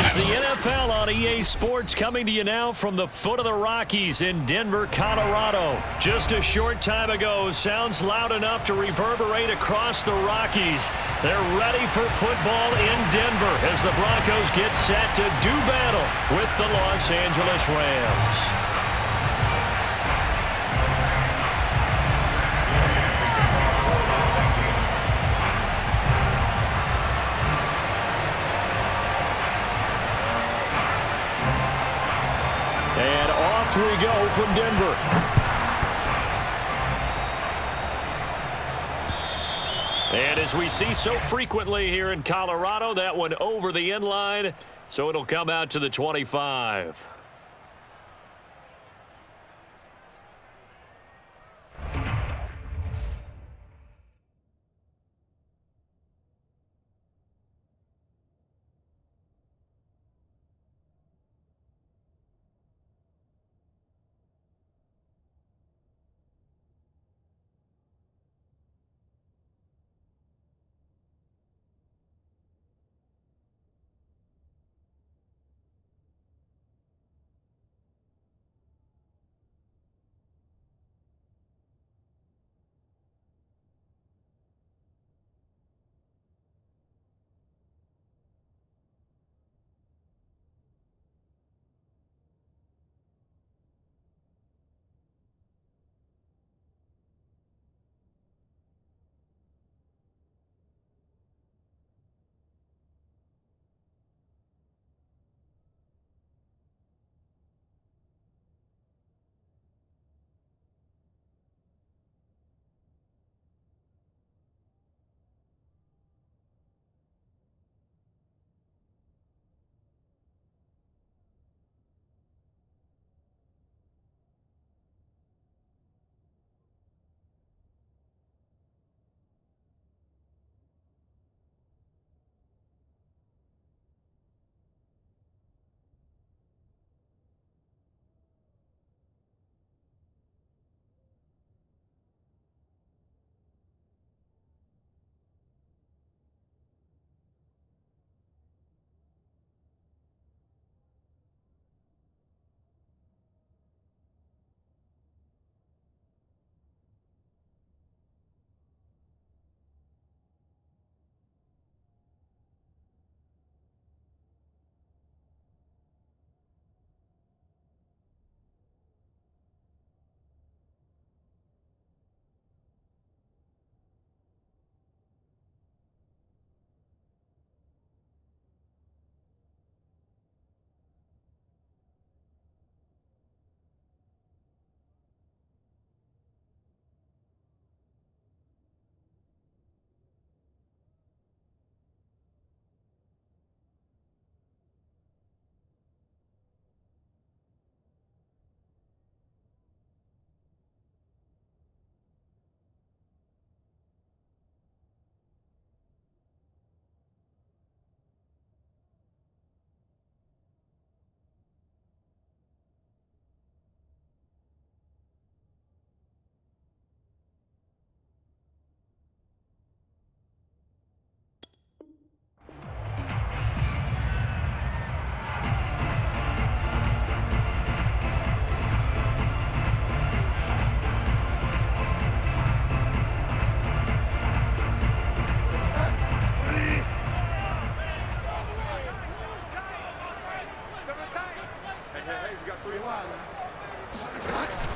It's the NFL on EA Sports, coming to you now from the foot of the Rockies in Denver, Colorado. Just a short time ago, sounds loud enough to reverberate across the Rockies. They're ready for football in Denver as the Broncos get set to do battle with the Los Angeles Rams. And off we go from Denver. And as we see so frequently here in Colorado, that one over the end line, so it'll come out to the 25.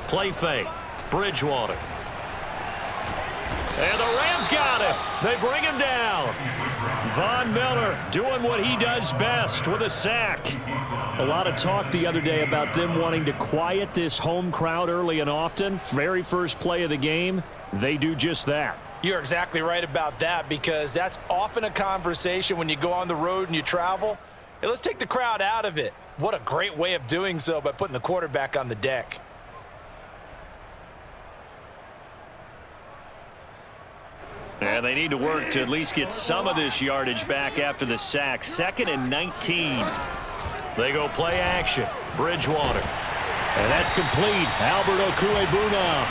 Play fake. Bridgewater. And the Rams got him. They bring him down. Von Miller doing what he does best with a sack. A lot of talk the other day about them wanting to quiet this home crowd early and often. Very first play of the game, they do just that. You're exactly right about that, because that's often a conversation when you go on the road and you travel. Hey, let's take the crowd out of it. What a great way of doing so by putting the quarterback on the deck. And they need to work to at least get some of this yardage back after the sack. 2nd and 19. They go play action. Bridgewater. And that's complete. Albert Okwuegbuna.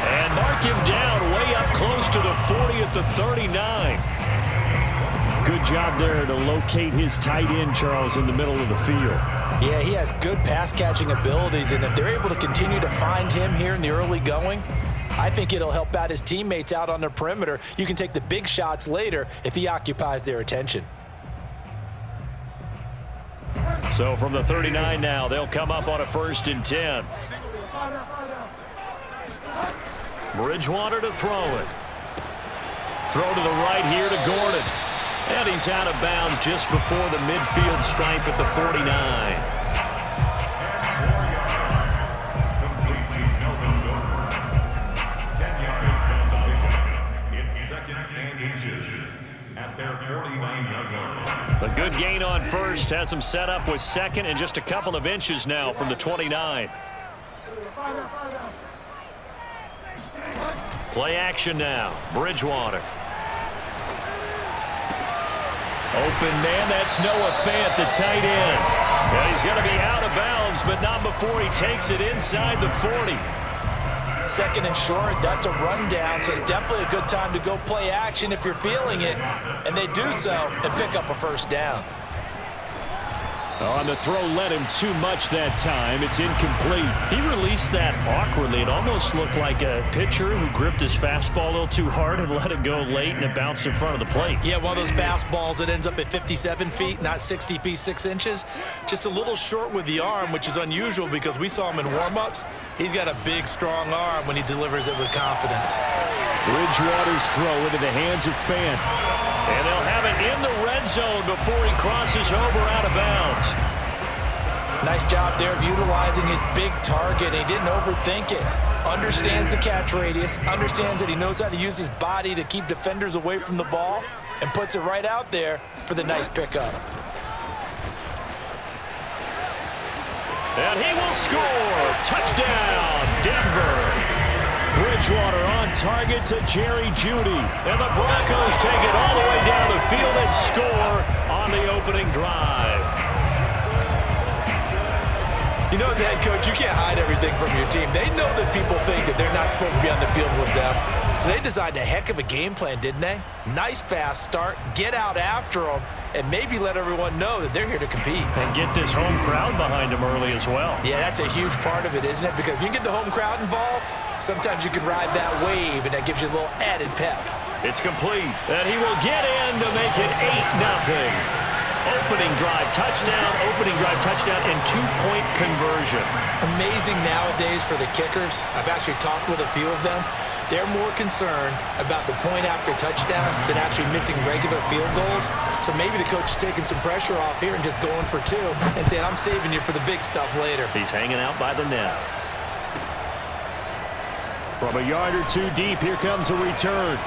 And mark him down way up close to the 40 at the 39. good job there to locate his tight end, Charles, in the middle of the field. Yeah, he has good pass-catching abilities, and if they're able to continue to find him here in the early going, I think it'll help out his teammates out on the perimeter. You can take the big shots later if he occupies their attention. So from the 39 now, they'll come up on a 1st and 10. Bridgewater to throw it. Throw to the right here to Gordon. And he's out of bounds just before the midfield stripe at the 49. A good gain on first. Has him set up with second and just a couple of inches now from the 29. Play action now. Bridgewater. Open man, that's Noah Fant, the tight end. And he's going to be out of bounds, but not before he takes it inside the 40. Second and short, that's a rundown, so it's definitely a good time to go play action if you're feeling it. And they do so and pick up a 1st down. On the throw led him too much that time. It's incomplete. He released that awkwardly. It almost looked like a pitcher who gripped his fastball a little too hard and let it go late, and it bounced in front of the plate. Yeah, one of those fastballs that ends up at 57 feet, not 60 feet, 6 inches. Just a little short with the arm, which is unusual because we saw him in warm-ups. He's got a big, strong arm when he delivers it with confidence. Bridgewater's throw into the hands of Fant. And they'll have it in the red zone before he crosses over out of bounds. Nice job there of utilizing his big target. He didn't overthink it. Understands the catch radius. Understands that he knows how to use his body to keep defenders away from the ball. And puts it right out there for the nice pickup. And he will score. Touchdown, Denver. Bridgewater on target to Jerry Jeudy. And the Broncos take it all the way down the field and score on the opening drive. You know, as a head coach, you can't hide everything from your team. They know that people think that they're not supposed to be on the field with them. So they designed a heck of a game plan, didn't they? Nice fast start, get out after them, and maybe let everyone know that they're here to compete. And get this home crowd behind them early as well. Yeah, that's a huge part of it, isn't it? Because if you can get the home crowd involved, sometimes you can ride that wave, and that gives you a little added pep. It's complete, and he will get in to make it 8-0. Opening drive touchdown, and 2-point conversion. Amazing nowadays for the kickers. I've actually talked with a few of them. They're more concerned about the point after touchdown than actually missing regular field goals. So maybe the coach is taking some pressure off here and just going for 2 and saying, I'm saving you for the big stuff later. He's hanging out by the net. From a yard or 2 deep, here comes a return.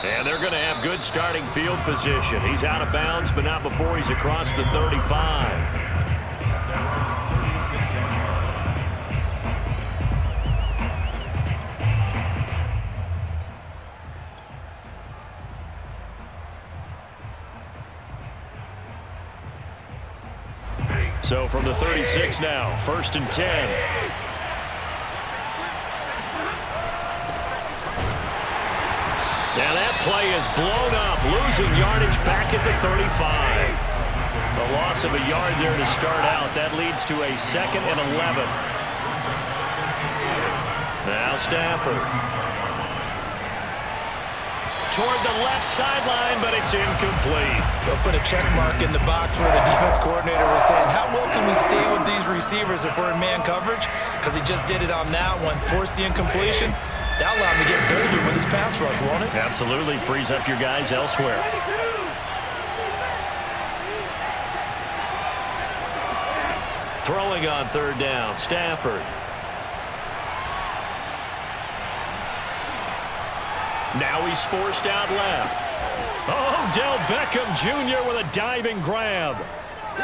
And they're going to have good starting field position. He's out of bounds, but not before he's across the 35. So from the 36 now, 1st and 10. Now that play is blown up, losing yardage back at the 35. A loss of a yard there to start out. That leads to a 2nd and 11. Now Stafford. Toward the left sideline, but it's incomplete. They'll put a check mark in the box where the defense coordinator was saying, how well can we stay with these receivers if we're in man coverage? Because he just did it on that one, forced the incompletion. That'll allow him to get bolder with his pass rush, won't it? Absolutely. Frees up your guys elsewhere. Throwing on 3rd down, Stafford. Now he's forced out left. Oh, Del Beckham Jr. with a diving grab.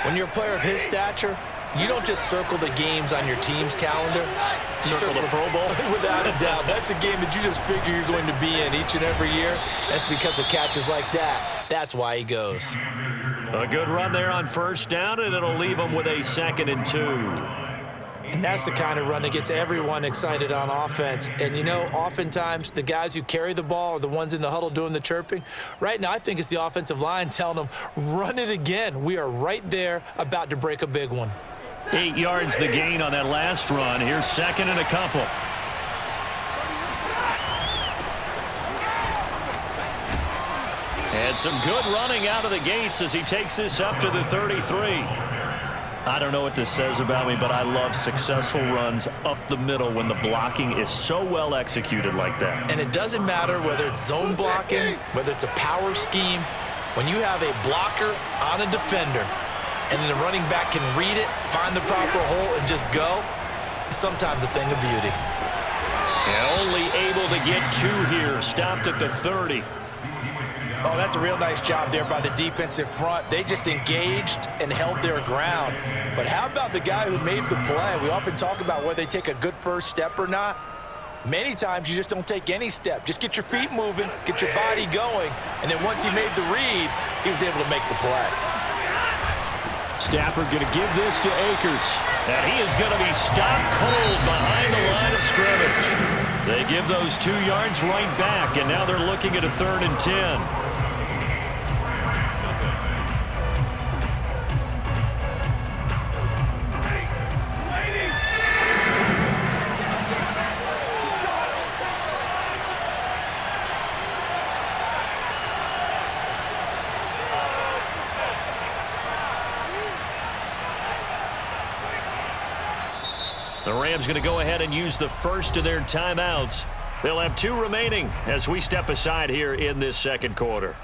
When you're a player of his stature, you don't just circle the games on your team's calendar. You circle the Pro Bowl? Without a doubt. That's a game that you just figure you're going to be in each and every year. That's because of catches like that. That's why he goes. A good run there on 1st down, and it'll leave him with a 2nd and 2. And that's the kind of run that gets everyone excited on offense. And, you know, oftentimes the guys who carry the ball are the ones in the huddle doing the chirping. Right now, I think it's the offensive line telling them, run it again. We are right there about to break a big one. 8 yards the gain on that last run. Here's second and a couple. And some good running out of the gates as he takes this up to the 33. I don't know what this says about me, but I love successful runs up the middle when the blocking is so well executed like that. And it doesn't matter whether it's zone blocking, whether it's a power scheme. When you have a blocker on a defender and then the running back can read it, find the proper hole, and just go, sometimes a thing of beauty. And only able to get 2 here, stopped at the 30. Oh, that's a real nice job there by the defensive front. They just engaged and held their ground. But how about the guy who made the play? We often talk about whether they take a good first step or not. Many times you just don't take any step. Just get your feet moving, get your body going, and then once he made the read, he was able to make the play. Stafford going to give this to Akers. And he is going to be stopped cold behind the line of scrimmage. They give those 2 yards right back, and now they're looking at a 3rd and 10. The Rams going to go ahead and use the first of their timeouts. They'll have 2 remaining as we step aside here in this second quarter.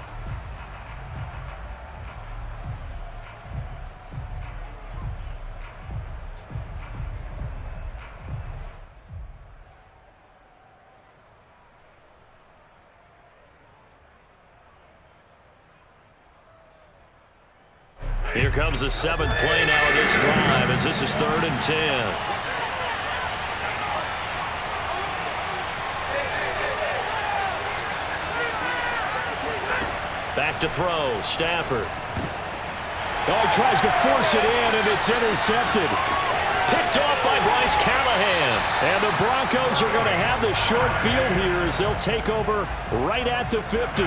Here comes the 7th play now of this drive as this is 3rd and 10. Back to throw, Stafford. Oh, he tries to force it in, and it's intercepted. Picked off by Bryce Callahan. And the Broncos are going to have the short field here as they'll take over right at the 50.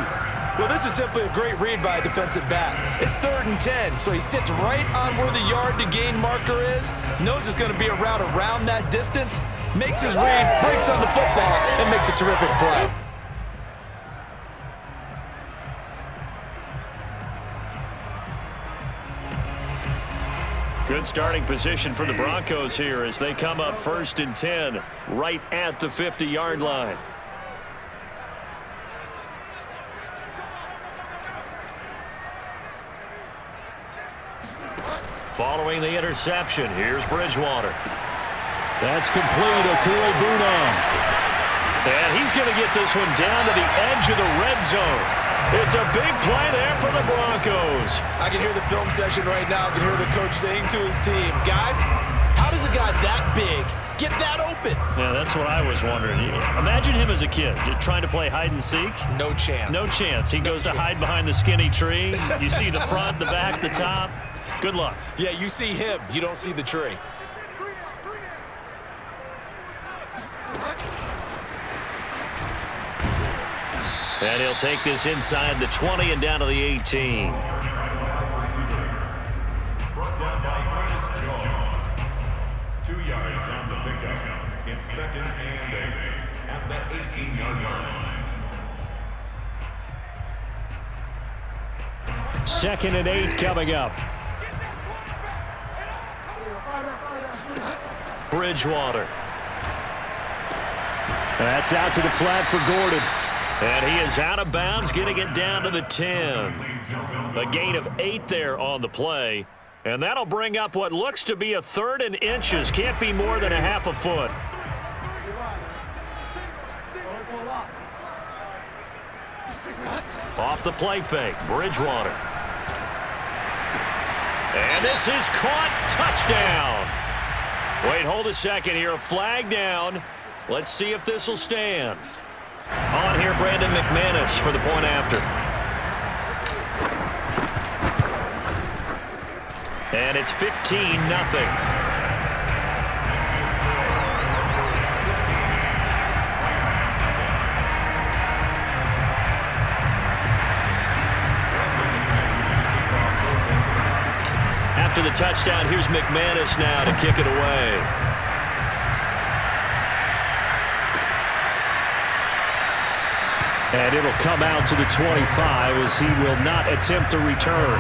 Well, this is simply a great read by a defensive back. It's 3rd and 10, so he sits right on where the yard-to-gain marker is, knows it's going to be a route around that distance, makes his read, breaks on the football, and makes a terrific play. Good starting position for the Broncos here as they come up 1st and 10 right at the 50-yard line. Following the interception, here's Bridgewater. That's complete. Okure-Buna. And he's going to get this one down to the edge of the red zone. It's a big play there for the Broncos. I can hear the film session right now. I can hear the coach saying to his team, guys, how does a guy that big get that open? Yeah, that's what I was wondering. Imagine him as a kid, just trying to play hide and seek. No chance. No chance. He goes to hide behind the skinny tree. You see the front, the back, the top. Good luck. Yeah, you see him. You don't see the tree. And he'll take this inside the 20 and down to the 18. Brought down by Curtis Jones. 2 yards on the pickup. It's 2nd and 8 at the 18-yard line. 2nd and 8 coming up. Bridgewater. That's out to the flat for Gordon. And he is out of bounds, getting it down to the 10. A gain of 8 there on the play. And that'll bring up what looks to be a 3rd and inches. Can't be more than a half a foot. Off the play fake, Bridgewater. And this is caught. Touchdown. Wait, hold a second here. A flag down. Let's see if this will stand. On here, Brandon McManus for the point after. And it's 15-0. after the touchdown. Here's McManus now to kick it away. And it'll come out to the 25 as he will not attempt to return.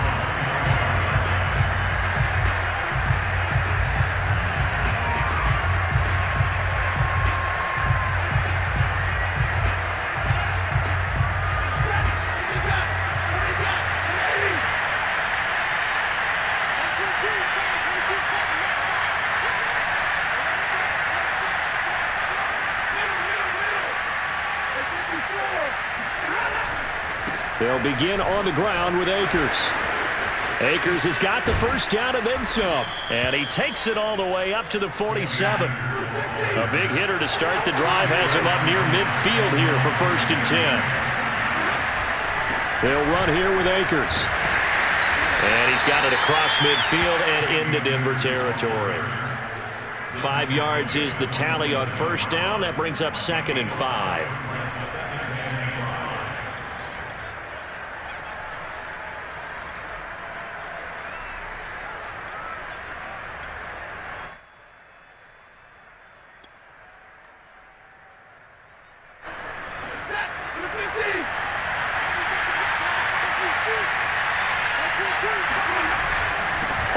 They'll begin on the ground with Akers. Akers has got the first down and then some. And he takes it all the way up to the 47. A big hitter to start the drive has him up near midfield here for 1st and 10. They'll run here with Akers. And he's got it across midfield and into Denver territory. 5 yards is the tally on 1st down. That brings up 2nd and 5.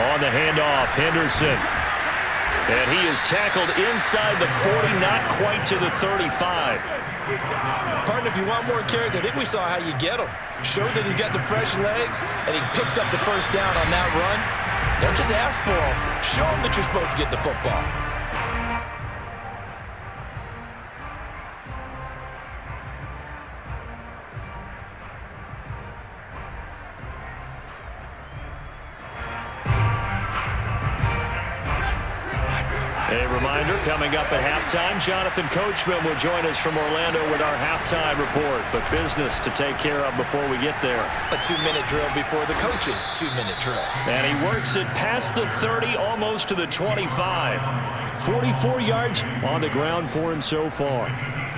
On the handoff, Henderson. And he is tackled inside the 40, not quite to the 35. Partner, if you want more carries, I think we saw how you get him. Showed that he's got the fresh legs, and he picked up the first down on that run. Don't just ask for him. Show him that you're supposed to get the football. A reminder, coming up at halftime, Jonathan Coachman will join us from Orlando with our halftime report. But business to take care of before we get there. A 2-minute drill before the coach's 2-minute drill. And he works it past the 30, almost to the 25. 44 yards on the ground for him so far.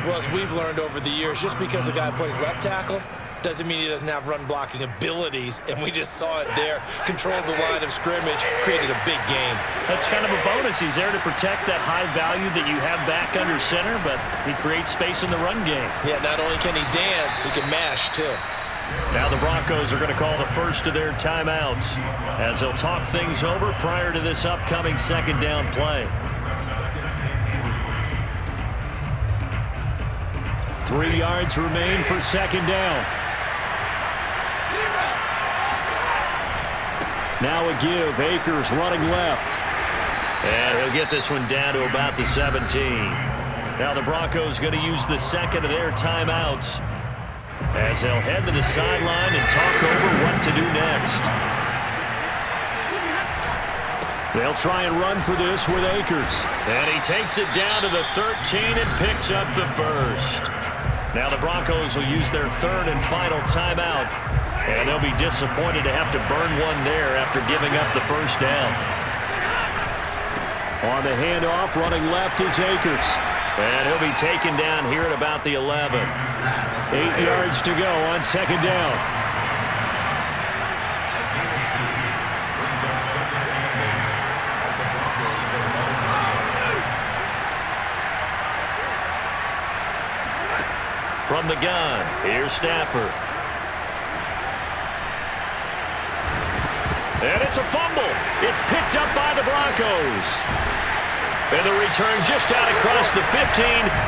Well, as we've learned over the years, just because a guy plays left tackle doesn't mean he doesn't have run-blocking abilities, and we just saw it there. Controlled the line of scrimmage, created a big game. That's kind of a bonus. He's there to protect that high value that you have back under center, but he creates space in the run game. Yeah, not only can he dance, he can mash, too. Now the Broncos are going to call the first of their timeouts as they'll talk things over prior to this upcoming 2nd down play. 3 yards remain for 2nd down. Now a give. Akers running left. And he'll get this one down to about the 17. Now the Broncos going to use the 2nd of their timeouts as they'll head to the sideline and talk over what to do next. They'll try and run for this with Akers. And he takes it down to the 13 and picks up the first. Now the Broncos will use their 3rd and final timeout. And they'll be disappointed to have to burn one there after giving up the first down. On the handoff, running left is Akers. And he'll be taken down here at about the 11. 8 yards to go on 2nd down. From the gun, here's Stafford. And it's a fumble. It's picked up by the Broncos. And the return just out across the 15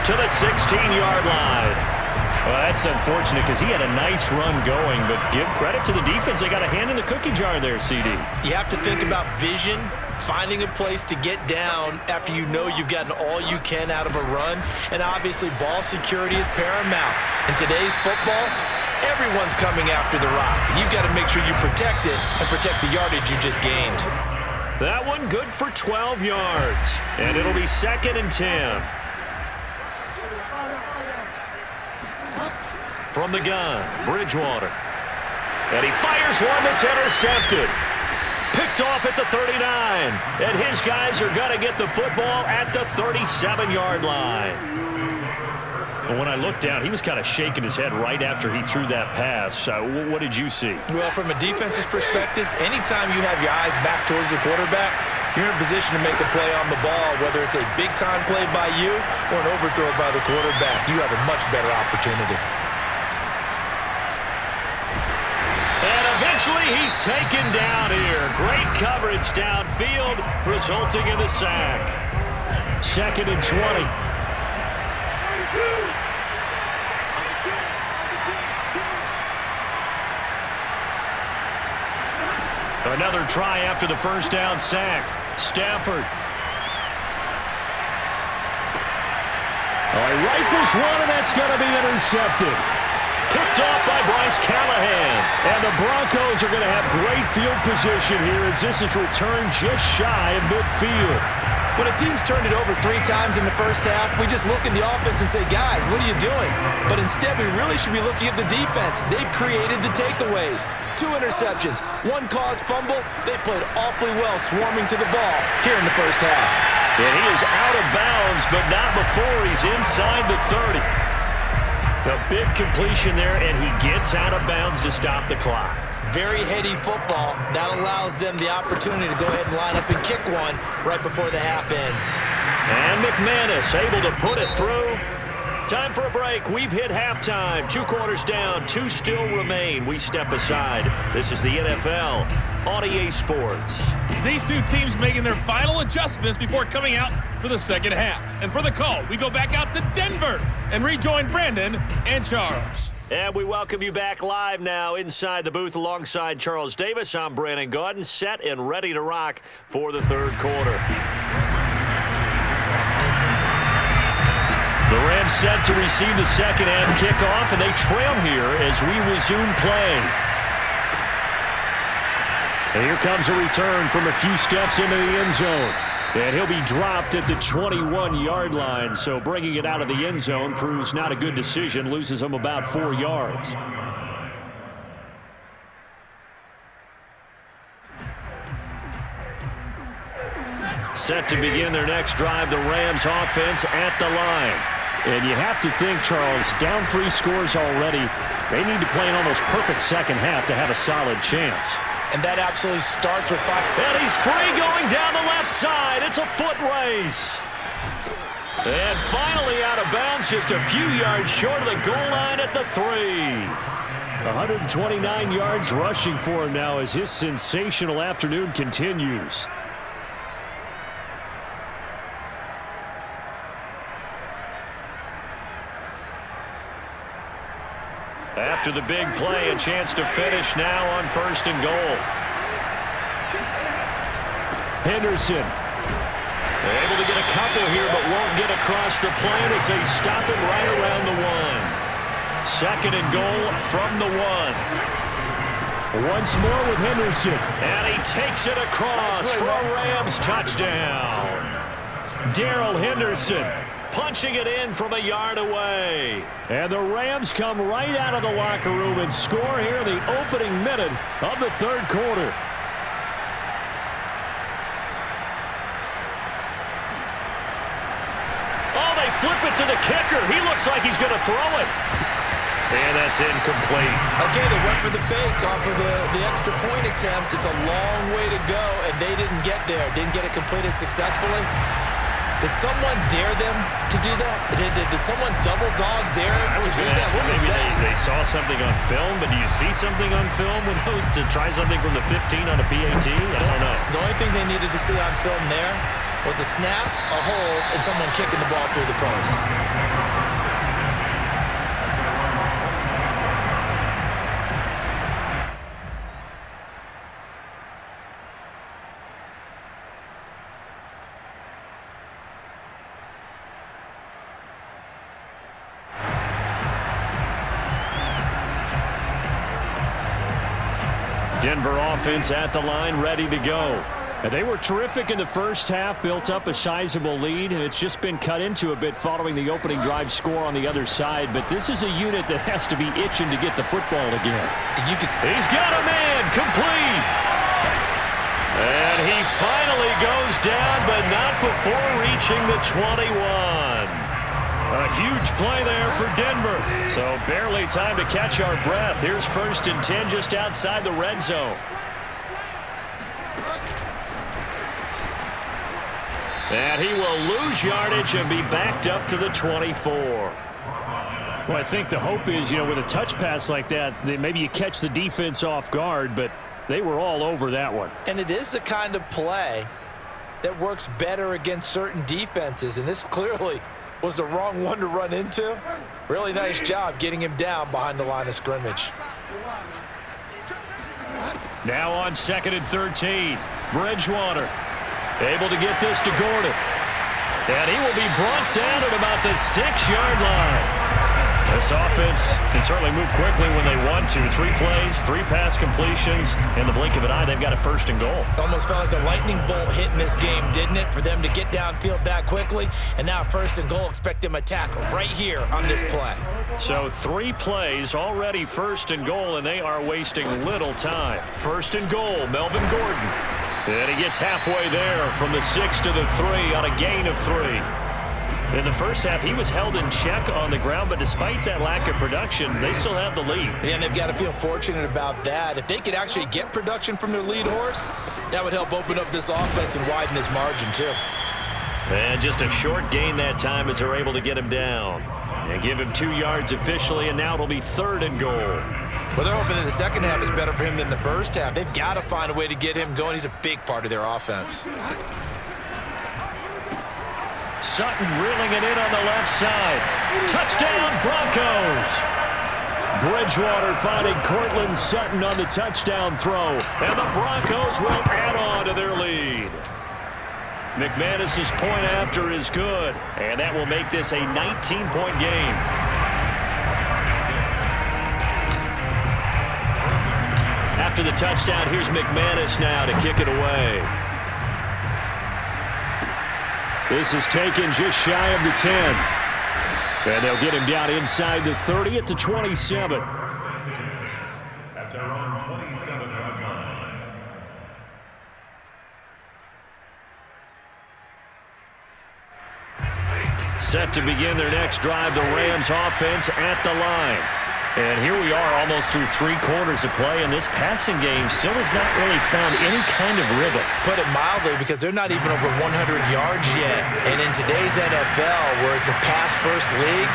to the 16-yard line. Well, that's unfortunate because he had a nice run going, but give credit to the defense. They got a hand in the cookie jar there, CD. You have to think about vision, finding a place to get down after you know you've gotten all you can out of a run, and obviously ball security is paramount. In today's football, everyone's coming after the rock. You've got to make sure you protect it and protect the yardage you just gained. That one good for 12 yards, and it'll be 2nd and 10. From the gun, Bridgewater. And he fires one that's intercepted. Picked off at the 39. And his guys are going to get the football at the 37-yard line. Well, when I looked down, he was kind of shaking his head right after he threw that pass. What did you see? Well, from a defense's perspective, anytime you have your eyes back towards the quarterback, you're in a position to make a play on the ball, whether it's a big-time play by you or an overthrow by the quarterback. You have a much better opportunity. And eventually he's taken down here. Great coverage downfield, resulting in the sack. 2nd and 20. Another try after the first down sack. Stafford. He rifles one, and that's going to be intercepted. Picked off by Bryce Callahan. And the Broncos are going to have great field position here as this is returned just shy of midfield. When a team's turned it over 3 times in the first half, we just look at the offense and say, guys, what are you doing? But instead, we really should be looking at the defense. They've created the takeaways. 2 interceptions, 1 caused fumble. They played awfully well swarming to the ball here in the first half. And he is out of bounds, but not before he's inside the 30. A big completion there, and he gets out of bounds to stop the clock. Very heady football. That allows them the opportunity to go ahead and line up and kick one right before the half ends. And McManus able to put it through. Time for a break. We've hit halftime. 2 quarters down. 2 still remain. We step aside. This is the NFL on EA Sports. These 2 teams making their final adjustments before coming out for the second half. And for the call, we go back out to Denver and rejoin Brandon and Charles. And we welcome you back live now inside the booth alongside Charles Davis. I'm Brandon Gaudin, set and ready to rock for the 3rd quarter. The Rams set to receive the second half kickoff, and they trail here as we resume play. And here comes a return from a few steps into the end zone. And he'll be dropped at the 21-yard line, so bringing it out of the end zone proves not a good decision, loses him about 4 yards. Set to begin their next drive, the Rams offense at the line. And you have to think, Charles, down 3 scores already. They need to play an almost perfect second half to have a solid chance. And that absolutely starts with 5. And he's free going down the left side. It's a foot race. And finally out of bounds, just a few yards short of the goal line at the 3. 129 yards rushing for him now as his sensational afternoon continues. After the big play, a chance to finish now on 1st and goal. Henderson. Able to get a couple here, but won't get across the plane as they stop him right around the 1. 2nd and goal from the 1. Once more with Henderson. And he takes it across for a Rams touchdown. Darrell Henderson punching it in from a yard away. And the Rams come right out of the locker room and score here in the opening minute of the 3rd quarter. Oh, they flip it to the kicker. He looks like he's going to throw it. And that's incomplete. Okay, they went for the fake off of the extra point attempt. It's a long way to go, and they didn't get there. Didn't get it completed successfully. Did someone dare them to do that? Did someone double dog dare him to do that? What was maybe that? they saw something on film, but do you see something on film with those to try something from the 15 on a PAT? I don't know. The only thing they needed to see on film there was a snap, a hold, and someone kicking the ball through the post. Denver offense at the line, ready to go. And they were terrific in the first half, built up a sizable lead, and it's just been cut into a bit following the opening drive score on the other side. But this is a unit that has to be itching to get the football again. He's got a man, complete. And he finally goes down, but not before reaching the 21. A huge play there for Denver. So barely time to catch our breath. Here's 1st and 10 just outside the red zone. And he will lose yardage and be backed up to the 24. Well, I think the hope is, with a touch pass like that, maybe you catch the defense off guard, but they were all over that one. And it is the kind of play that works better against certain defenses, and this clearly was the wrong one to run into. Really nice job getting him down behind the line of scrimmage. Now on 2nd and 13, Bridgewater able to get this to Gordon. And he will be brought down at about the 6-yard line. This offense can certainly move quickly when they want to. 3 plays, 3 pass completions. In the blink of an eye, they've got a 1st and goal. Almost felt like a lightning bolt hit in this game, didn't it? For them to get downfield that quickly. And now 1st and goal, expect them to tackle right here on this play. So 3 plays, already 1st and goal, and they are wasting little time. 1st and goal, Melvin Gordon. And he gets halfway there from the 6 to the 3 on a gain of 3. In the first half, he was held in check on the ground, but despite that lack of production, they still have the lead. And they've got to feel fortunate about that. If they could actually get production from their lead horse, that would help open up this offense and widen this margin too. And just a short gain that time as they're able to get him down. And give him 2 yards officially, and now it'll be 3rd and goal. Well, they're hoping that the second half is better for him than the first half. They've got to find a way to get him going. He's a big part of their offense. Sutton reeling it in on the left side. Touchdown, Broncos! Bridgewater finding Cortland Sutton on the touchdown throw. And the Broncos will add on to their lead. McManus's point after is good. And that will make this a 19-point game. After the touchdown, here's McManus now to kick it away. This is taken just shy of the 10. And they'll get him down inside the 30 at the 27. At their own 27-yard line. Set to begin their next drive, the Rams offense at the line. And here we are almost through 3 quarters of play, and this passing game still has not really found any kind of rhythm. Put it mildly, because they're not even over 100 yards yet. And in today's NFL, where it's a pass-first league,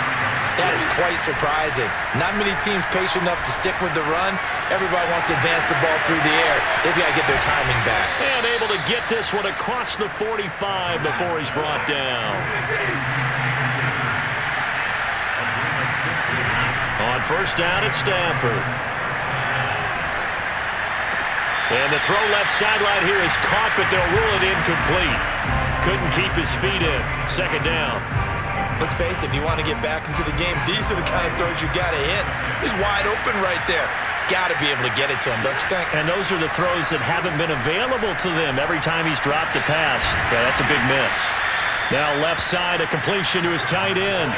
that is quite surprising. Not many teams patient enough to stick with the run. Everybody wants to advance the ball through the air. They've got to get their timing back. And able to get this one across the 45 before he's brought down. On 1st down, it's Stafford. And the throw left sideline here is caught, but they'll rule it incomplete. Couldn't keep his feet in. 2nd down. Let's face it, if you want to get back into the game, these are the kind of throws you got to hit. He's wide open right there. Got to be able to get it to him, don't you think? And those are the throws that haven't been available to them every time he's dropped a pass. Yeah, that's a big miss. Now left side, a completion to his tight end.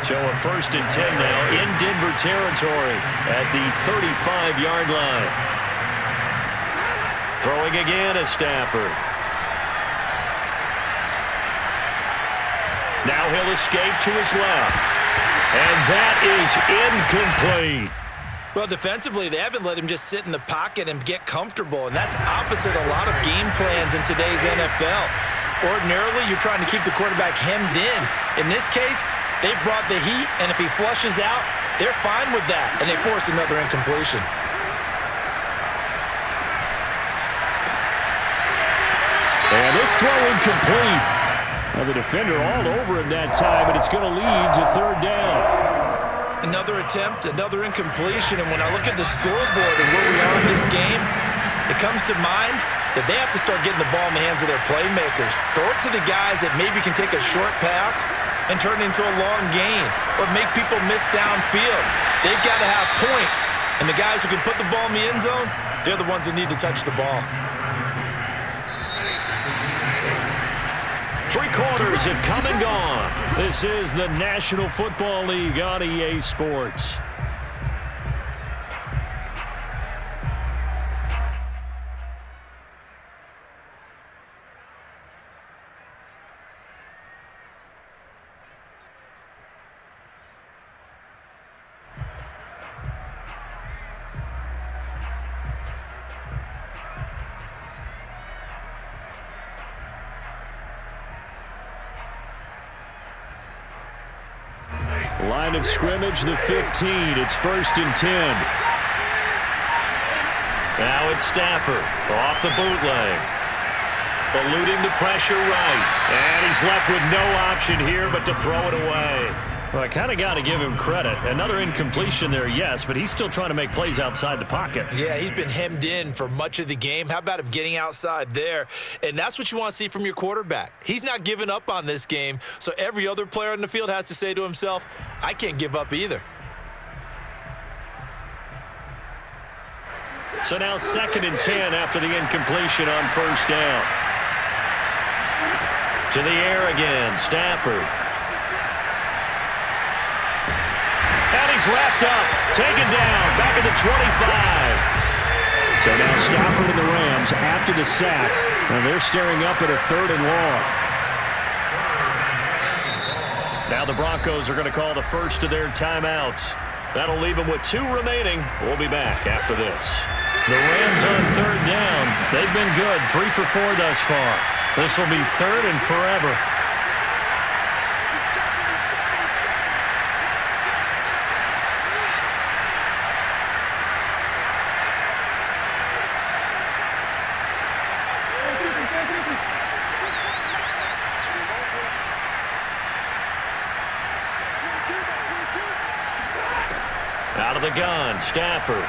So a 1st and 10 now in Denver territory at the 35-yard line. Throwing again is Stafford. Now he'll escape to his left. And that is incomplete. Well, defensively, they haven't let him just sit in the pocket and get comfortable, and that's opposite a lot of game plans in today's NFL. Ordinarily, you're trying to keep the quarterback hemmed in. In this case, they've brought the heat, and if he flushes out, they're fine with that, and they force another incompletion. And this throw incomplete. Well, the defender all over him that time, but it's going to lead to 3rd down. Another attempt, another incompletion, and when I look at the scoreboard and where we are in this game, it comes to mind that they have to start getting the ball in the hands of their playmakers. Throw it to the guys that maybe can take a short pass and turn it into a long gain or make people miss downfield. They've got to have points, and the guys who can put the ball in the end zone, they're the ones that need to touch the ball. 3 quarters have come and gone. This is the National Football League on EA Sports. Line of scrimmage, the 15. It's 1st and 10. Now it's Stafford off the bootleg. Eluding the pressure right. And he's left with no option here but to throw it away. Well, I kind of got to give him credit. Another incompletion there, yes, but he's still trying to make plays outside the pocket. Yeah, he's been hemmed in for much of the game. How about him getting outside there? And that's what you want to see from your quarterback. He's not giving up on this game, so every other player on the field has to say to himself, I can't give up either. So now 2nd and 10 after the incompletion on 1st down. To the air again, Stafford. And he's wrapped up, taken down, back at the 25. So now Stafford and the Rams after the sack. And they're staring up at a 3rd and long. Now the Broncos are going to call the first of their timeouts. That'll leave them with 2 remaining. We'll be back after this. The Rams on 3rd down. They've been good, 3 for 4 thus far. This will be 3rd and forever. Out of the gun, Stafford.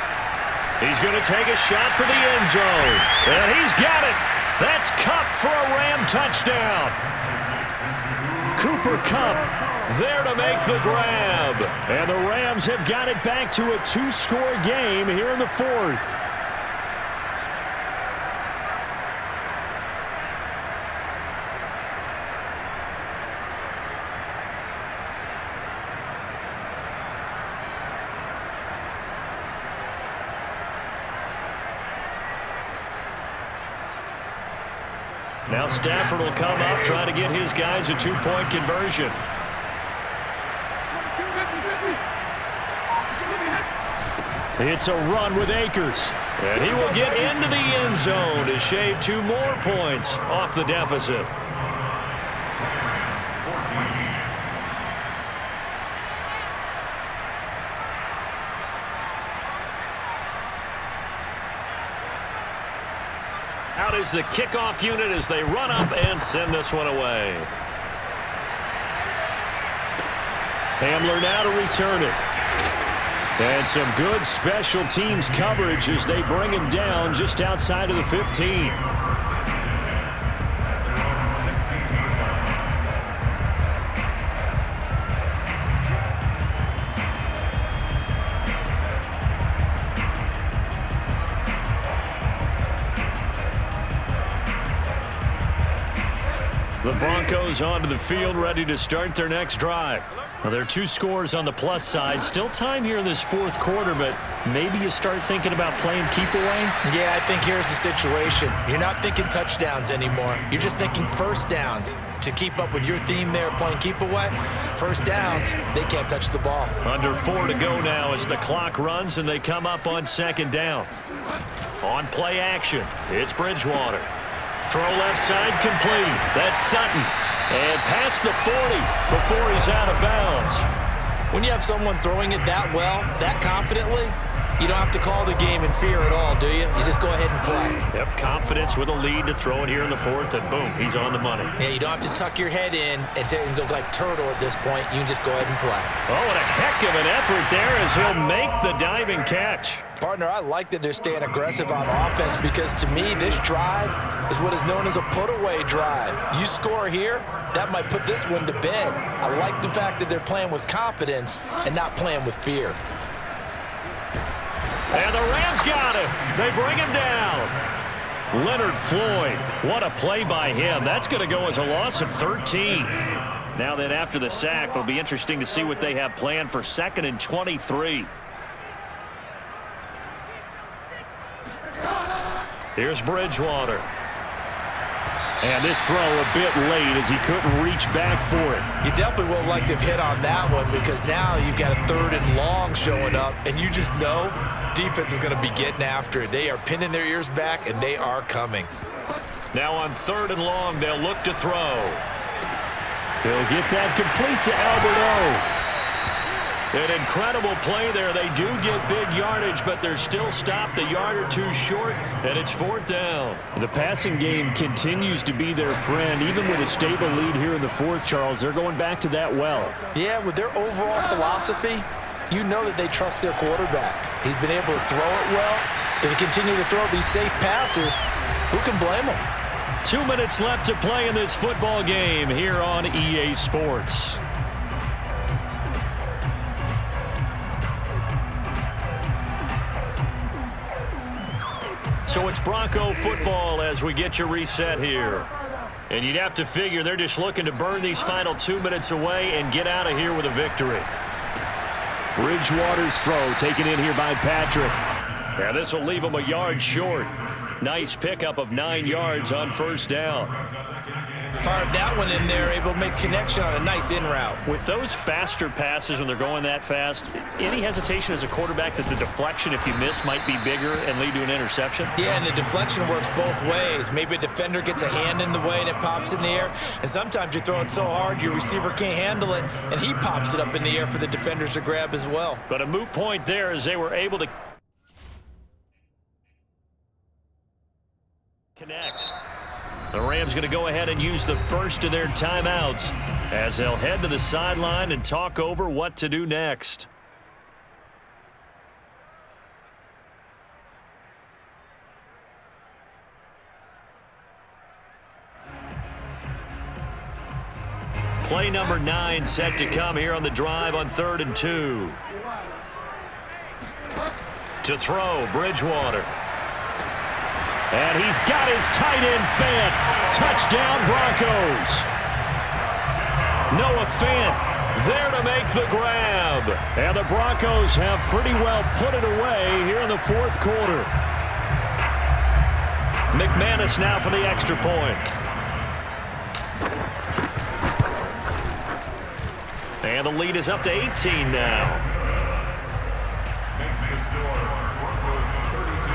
He's going to take a shot for the end zone. And he's got it. That's Kupp for a Ram touchdown. Cooper Kupp there to make the grab. And the Rams have got it back to a 2-score game here in the 4th. Now Stafford will come up, trying to get his guys a 2-point conversion. It's a run with Akers. And he will get into the end zone to shave 2 more points off the deficit. Out is the kickoff unit as they run up and send this one away. Hamler now to return it. And some good special teams coverage as they bring him down just outside of the 15. The Broncos onto the field, ready to start their next drive. Well, there are 2 scores on the plus side. Still time here in this 4th quarter, but maybe you start thinking about playing keep away? Yeah, I think here's the situation. You're not thinking touchdowns anymore. You're just thinking first downs. To keep up with your theme there, playing keep away, first downs, they can't touch the ball. Under 4 to go now as the clock runs and they come up on 2nd down. On play action, it's Bridgewater. Throw left side complete. That's Sutton. And past the 40 before he's out of bounds. When you have someone throwing it that well, that confidently, you don't have to call the game in fear at all, do you? You just go ahead and play. Yep, confidence with a lead to throw it here in the 4th, and boom, he's on the money. Yeah, you don't have to tuck your head in and go like turtle at this point. You can just go ahead and play. Oh, what a heck of an effort there as he'll make the diving catch. Partner, I like that they're staying aggressive on offense because to me, this drive is what is known as a put-away drive. You score here, that might put this one to bed. I like the fact that they're playing with confidence and not playing with fear. And the Rams got him. They bring him down. Leonard Floyd, what a play by him. That's going to go as a loss of 13. Now then, after the sack, it'll be interesting to see what they have planned for 2nd and 23. Here's Bridgewater. And this throw a bit late as he couldn't reach back for it. You definitely would have liked to have hit on that one because now you've got a 3rd and long showing up, and you just know defense is going to be getting after it. They are pinning their ears back, and they are coming. Now on 3rd and long, they'll look to throw. He'll get that complete to Albert O. An incredible play there. They do get big yardage, but they're still stopped a yard or two short, and it's 4th down. The passing game continues to be their friend. Even with a stable lead here in the 4th, Charles, they're going back to that well. Yeah, with their overall philosophy, you know that they trust their quarterback. He's been able to throw it well. If they continue to throw these safe passes, who can blame them? 2 minutes left to play in this football game here on EA Sports. So it's Bronco football as we get you reset here. And you'd have to figure they're just looking to burn these final 2 minutes away and get out of here with a victory. Bridgewater's throw taken in here by Patrick. Yeah, this will leave them a yard short. Nice pickup of 9 yards on 1st down. Fired that one in there, able to make connection on a nice in route. With those faster passes when they're going that fast, any hesitation as a quarterback that the deflection, if you miss, might be bigger and lead to an interception? Yeah, and the deflection works both ways. Maybe a defender gets a hand in the way and it pops in the air. And sometimes you throw it so hard your receiver can't handle it, and he pops it up in the air for the defenders to grab as well. But a moot point there as they were able to connect. The Rams going to go ahead and use the first of their timeouts as they'll head to the sideline and talk over what to do next. Play number 9 set to come here on the drive on 3rd and 2. To throw, Bridgewater. And he's got his tight end Fant. Touchdown Broncos. Noah Fant there to make the grab. And the Broncos have pretty well put it away here in the 4th quarter. McManus now for the extra point. And the lead is up to 18 now. Makes the score Broncos 32.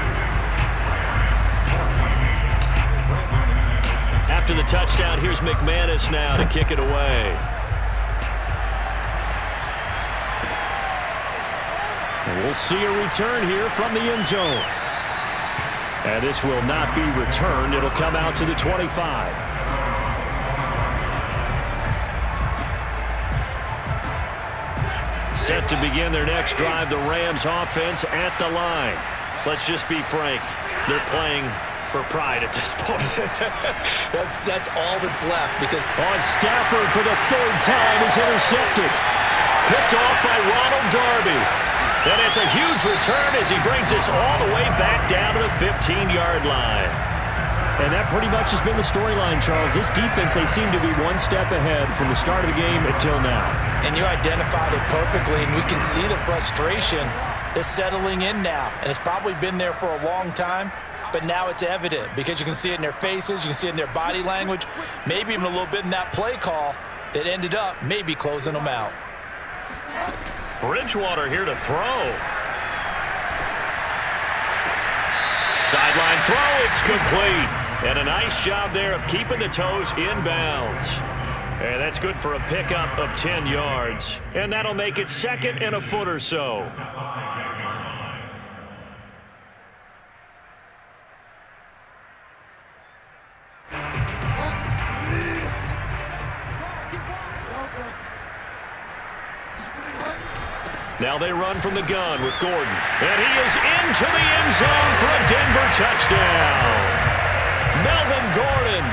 After the touchdown, here's McManus now to kick it away. And we'll see a return here from the end zone. And this will not be returned. It'll come out to the 25. Set to begin their next drive, the Rams offense at the line. Let's just be frank. They're playing for pride at this point. That's all that's left because on Stafford for the 3rd time is intercepted. Picked off by Ronald Darby. And it's a huge return as he brings us all the way back down to the 15-yard line. And that pretty much has been the storyline, Charles. This defense, they seem to be one step ahead from the start of the game until now. And you identified it perfectly, and we can see the frustration that's settling in now. And it's probably been there for a long time, but now it's evident because you can see it in their faces, you can see it in their body language, maybe even a little bit in that play call that ended up maybe closing them out. Bridgewater here to throw. Sideline throw, it's complete. And a nice job there of keeping the toes inbounds. And that's good for a pickup of 10 yards. And that'll make it 2nd and a foot or so. Now they run from the gun with Gordon. And he is into the end zone for a Denver touchdown. Melvin Gordon,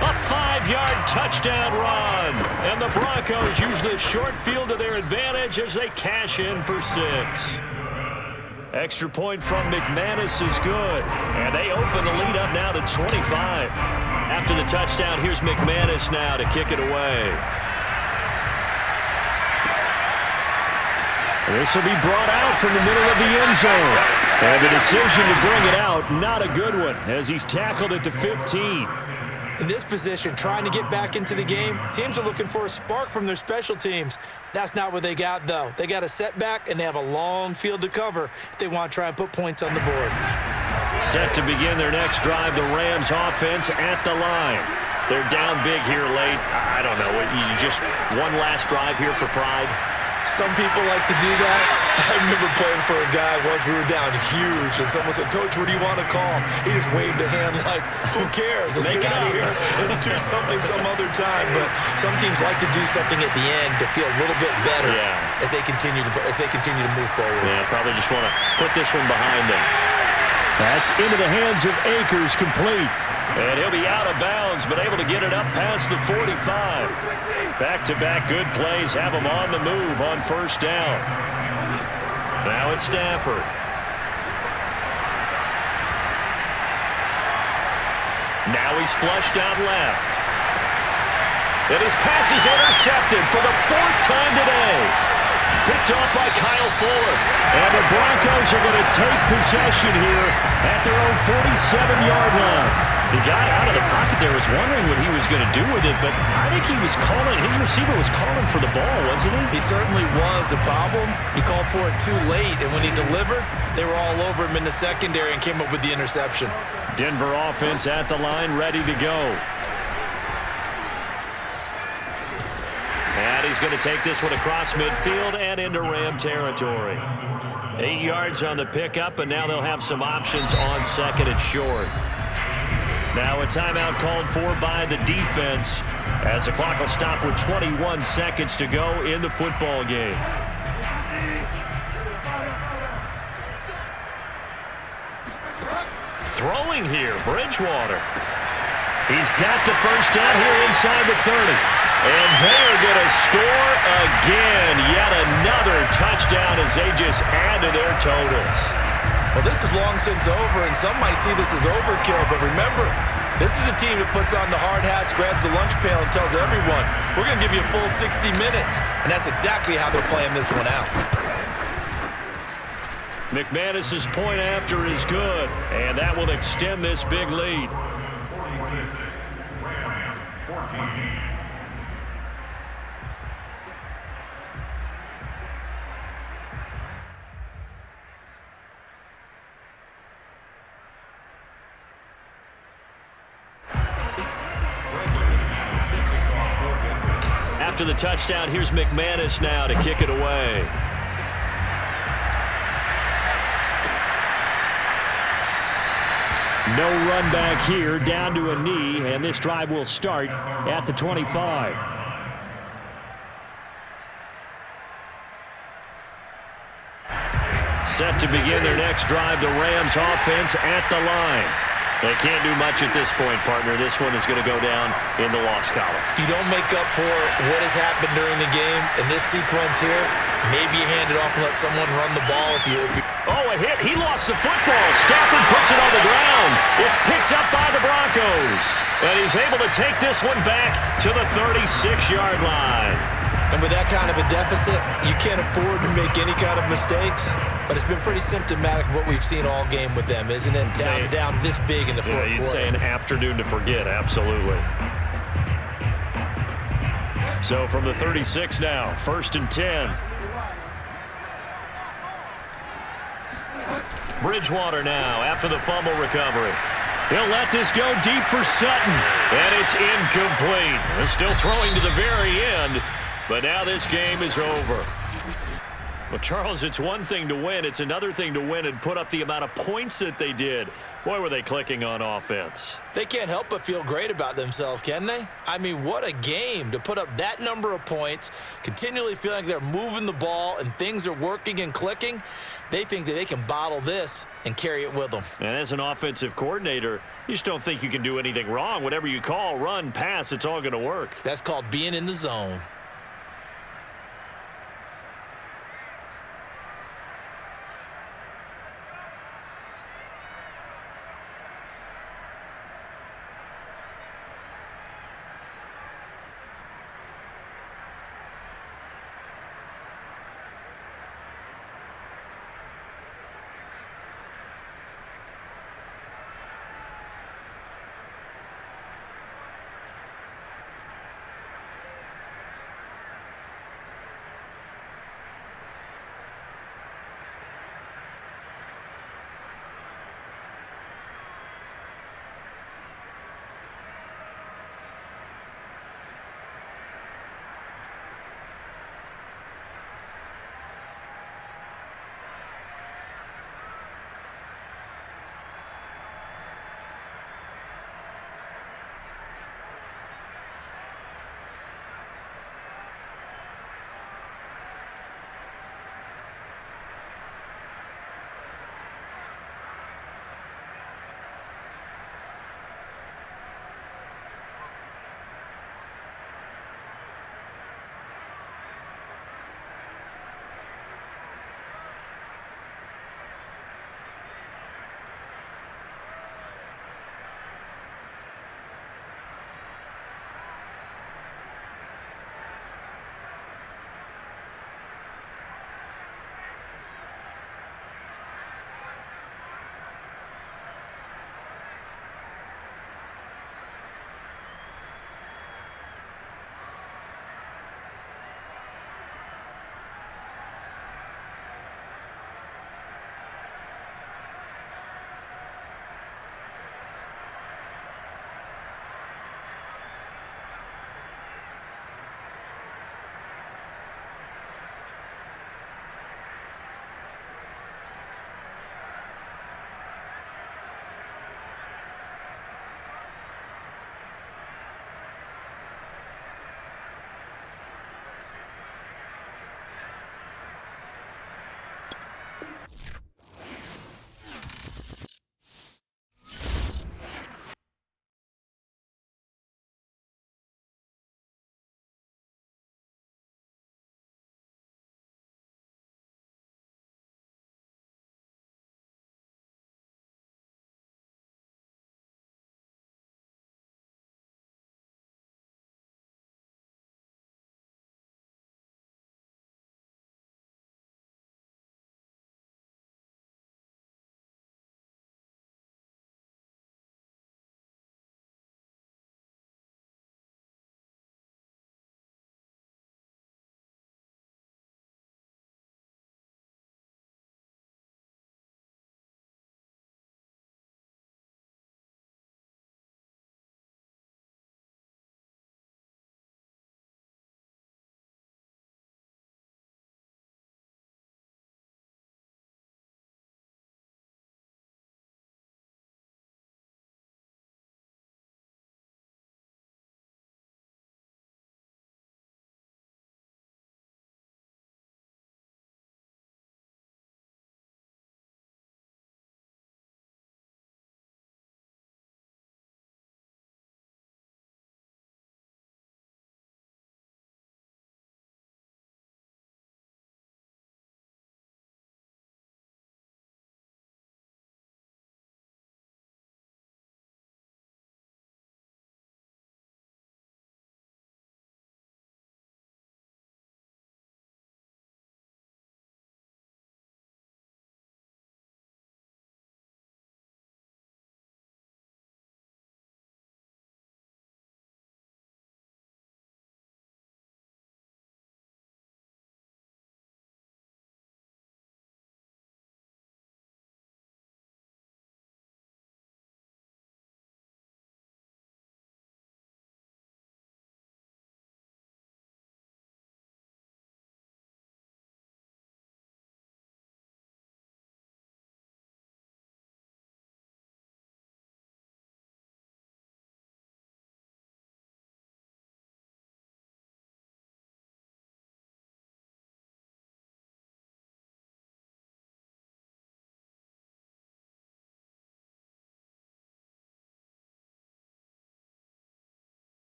a 5-yard touchdown run. And the Broncos use the short field to their advantage as they cash in for 6. Extra point from McManus is good. And they open the lead up now to 25. After the touchdown, here's McManus now to kick it away. This will be brought out from the middle of the end zone. And the decision to bring it out, not a good one, as he's tackled at the 15. In this position, trying to get back into the game, teams are looking for a spark from their special teams. That's not what they got, though. They got a setback, and they have a long field to cover if they want to try and put points on the board. Set to begin their next drive, the Rams offense at the line. They're down big here late. I don't know. You just one last drive here for pride? Some people like to do that. I remember playing for a guy once. We were down huge, and someone said, "Coach, what do you want to call?" He just waved a hand like, "Who cares? Let's get out of here and do something some other time." But some teams like to do something at the end to feel a little bit better as they continue to move forward. Yeah, probably just want to put this one behind them. That's into the hands of Akers, complete. And he'll be out of bounds, but able to get it up past the 45. Back-to-back good plays have him on the move on first down. Now it's Stafford. Now he's flushed out left. And his pass is intercepted for the 4th time today. Picked off by Kyle Fuller. And the Broncos are going to take possession here at their own 47-yard line. He got out of the pocket there, was wondering what he was going to do with it, but I think he was calling, his receiver was calling for the ball, wasn't he? He certainly was. The problem, he called for it too late, and when he delivered, they were all over him in the secondary and came up with the interception. Denver offense at the line, ready to go. And he's going to take this one across midfield and into Ram territory. 8 yards on the pickup, and now they'll have some options on second and short. Now a timeout called for by the defense as the clock will stop with 21 seconds to go in the football game. Throwing here, Bridgewater. He's got the first down here inside the 30. And they're going to score again. Yet another touchdown as they just add to their totals. Well, this is long since over, and some might see this as overkill, but remember, this is a team that puts on the hard hats, grabs the lunch pail, and tells everyone, we're going to give you a full 60 minutes, and that's exactly how they're playing this one out. McManus's point after is good, and that will extend this big lead. 46, Rams 14. After the touchdown, here's McManus now to kick it away. No run back here, down to a knee, and this drive will start at the 25. Set to begin their next drive, the Rams offense at the line. They can't do much at this point, partner. This one is going to go down in the loss column. You don't make up for what has happened during the game. In this sequence here, maybe you hand it off and let someone run the ball. Oh, a hit. He lost the football. Stafford puts it on the ground. It's picked up by the Broncos. And he's able to take this one back to the 36-yard line. And with that kind of a deficit, you can't afford to make any kind of mistakes. But it's been pretty symptomatic of what we've seen all game with them, isn't it? Down this big in the fourth quarter. You'd say an afternoon to forget, absolutely. So from the 36 now, 1st and 10. Bridgewater now after the fumble recovery. He'll let this go deep for Sutton. And it's incomplete. They're still throwing to the very end. But now this game is over. Well, Charles, it's one thing to win. It's another thing to win and put up the amount of points that they did. Boy, were they clicking on offense. They can't help but feel great about themselves, can they? I mean, what a game to put up that number of points, continually feeling like they're moving the ball and things are working and clicking. They think that they can bottle this and carry it with them. And as an offensive coordinator, you just don't think you can do anything wrong. Whatever you call, run, pass, it's all going to work. That's called being in the zone.